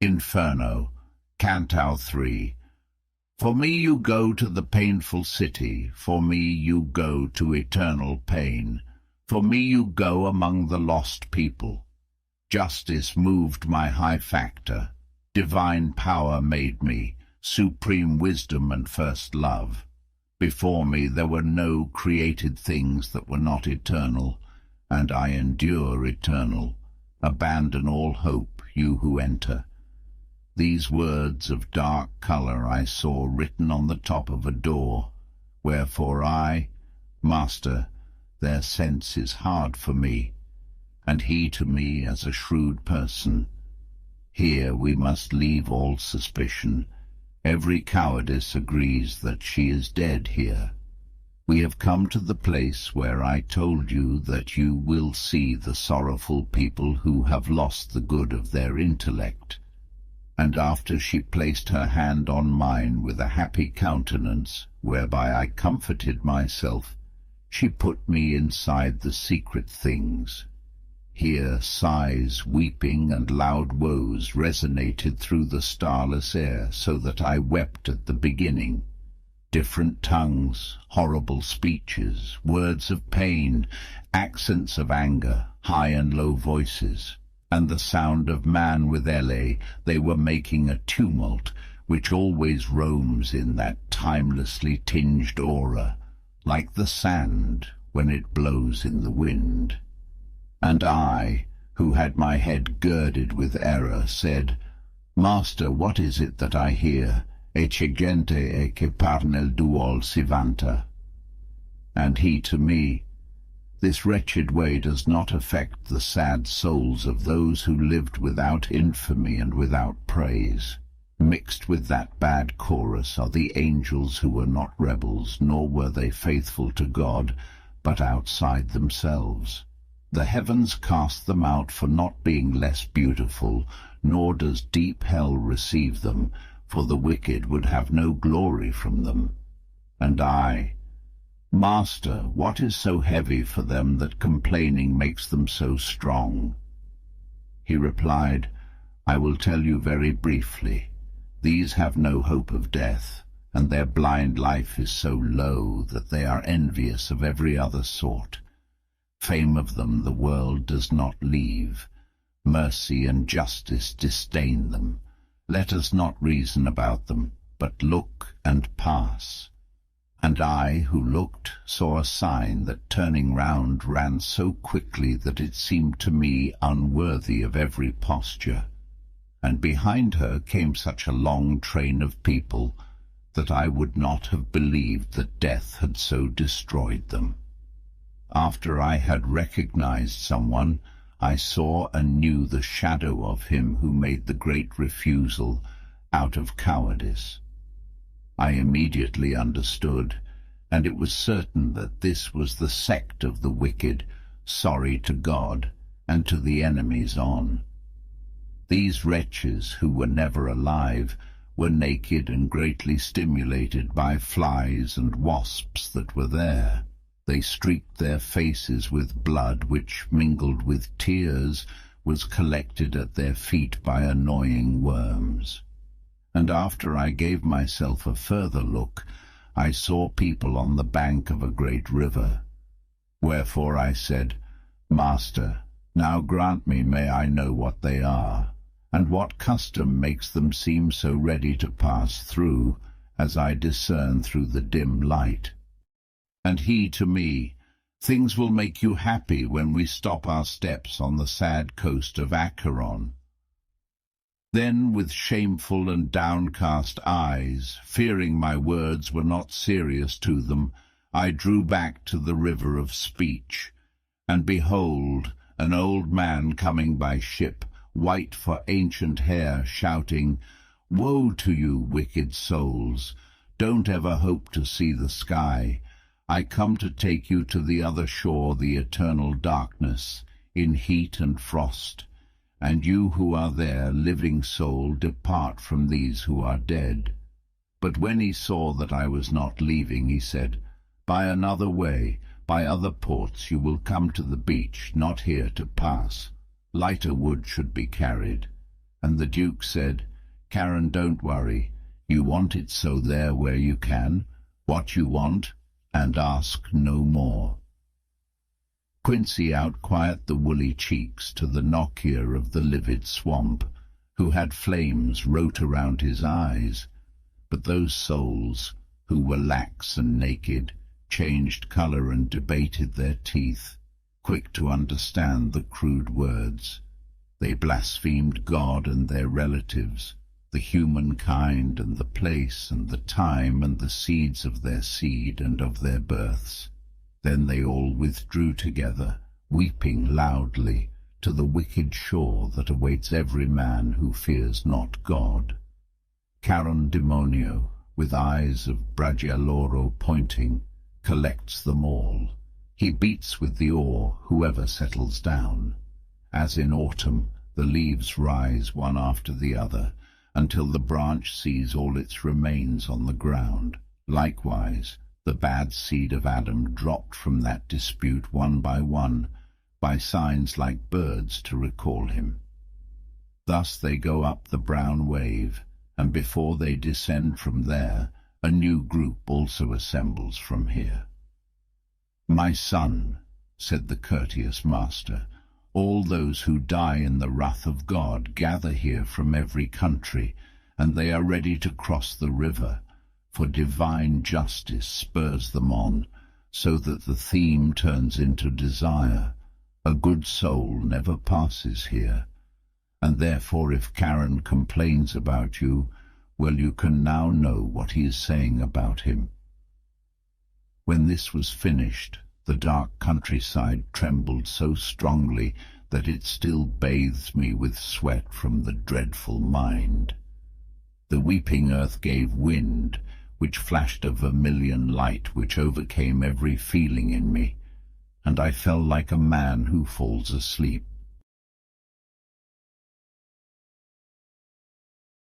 Inferno, Canto III. For me you go to the painful city, for me you go to eternal pain, for me you go among the lost people. Justice moved my high factor, divine power made me, supreme wisdom and first love. Before me there were no created things that were not eternal, and I endure eternal. Abandon all hope, you who enter. These words of dark colour I saw written on the top of a door, wherefore I, Master, their sense is hard for me, and he to me as a shrewd person. Here we must leave all suspicion. Every cowardice agrees that she is dead here. We have come to the place where I told you that you will see the sorrowful people who have lost the good of their intellect. And after she placed her hand on mine with a happy countenance, whereby I comforted myself, she put me inside the secret things. Here sighs, weeping, and loud woes resonated through the starless air, so that I wept at the beginning. Different tongues, horrible speeches, words of pain, accents of anger, high and low voices, and the sound of man with ele, they were making a tumult which always roams in that timelessly tinged aura, like the sand when it blows in the wind. And I, who had my head girded with error, said, Master, what is it that I hear? Ecce gente e che par nel duol si vanta. And he to me, this wretched way does not affect the sad souls of those who lived without infamy and without praise. Mixed with that bad chorus are the angels who were not rebels, nor were they faithful to God, but outside themselves. The heavens cast them out for not being less beautiful, nor does deep hell receive them, for the wicked would have no glory from them. And I, Master, what is so heavy for them that complaining makes them so strong? He replied, I will tell you very briefly. These have no hope of death, and their blind life is so low that they are envious of every other sort. Fame of them the world does not leave. Mercy and justice disdain them. Let us not reason about them, but look and pass. And I, who looked, saw a sign that turning round ran so quickly that it seemed to me unworthy of every posture. And behind her came such a long train of people that I would not have believed that death had so destroyed them. After I had recognized someone, I saw and knew the shadow of him who made the great refusal out of cowardice. I immediately understood, and it was certain that this was the sect of the wicked, sorry to God and to the enemies on. These wretches, who were never alive, were naked and greatly stimulated by flies and wasps that were there. They streaked their faces with blood which, mingled with tears, was collected at their feet by annoying worms. And after I gave myself a further look, I saw people on the bank of a great river. Wherefore I said, Master, now grant me may I know what they are, and what custom makes them seem so ready to pass through, as I discern through the dim light. And he to me, things will make you happy when we stop our steps on the sad coast of Acheron. Then, with shameful and downcast eyes, fearing my words were not serious to them, I drew back to the river of speech. And behold, an old man coming by ship, white for ancient hair, shouting, Woe to you, wicked souls! Don't ever hope to see the sky. I come to take you to the other shore, the eternal darkness, in heat and frost. And you who are there, living soul, depart from these who are dead. But when he saw that I was not leaving, he said, By another way, by other ports you will come to the beach, not here to pass. Lighter wood should be carried. And the Duke said, "Karen, don't worry. You want it so there where you can, what you want, and ask no more." Quincy outquiet the woolly cheeks to the knock-ear of the livid swamp, who had flames wrote around his eyes. But those souls, who were lax and naked, changed colour and debated their teeth, quick to understand the crude words. They blasphemed God and their relatives, the humankind and the place and the time and the seeds of their seed and of their births. Then they all withdrew together, weeping loudly, to the wicked shore that awaits every man who fears not God. Charon Demonio, with eyes of Bragialoro pointing, collects them all. He beats with the oar whoever settles down. As in autumn, the leaves rise one after the other, until the branch sees all its remains on the ground. Likewise, the bad seed of Adam dropped from that dispute one, by signs like birds to recall him. Thus they go up the brown wave, and before they descend from there, a new group also assembles from here. "My son," said the courteous master, "all those who die in the wrath of God gather here from every country, and they are ready to cross the river, for divine justice spurs them on, so that the theme turns into desire. A good soul never passes here. And therefore if Karen complains about you, well, you can now know what he is saying about him." When this was finished, the dark countryside trembled so strongly that it still bathes me with sweat from the dreadful mind. The weeping earth gave wind, which flashed a vermilion light which overcame every feeling in me, and I fell like a man who falls asleep.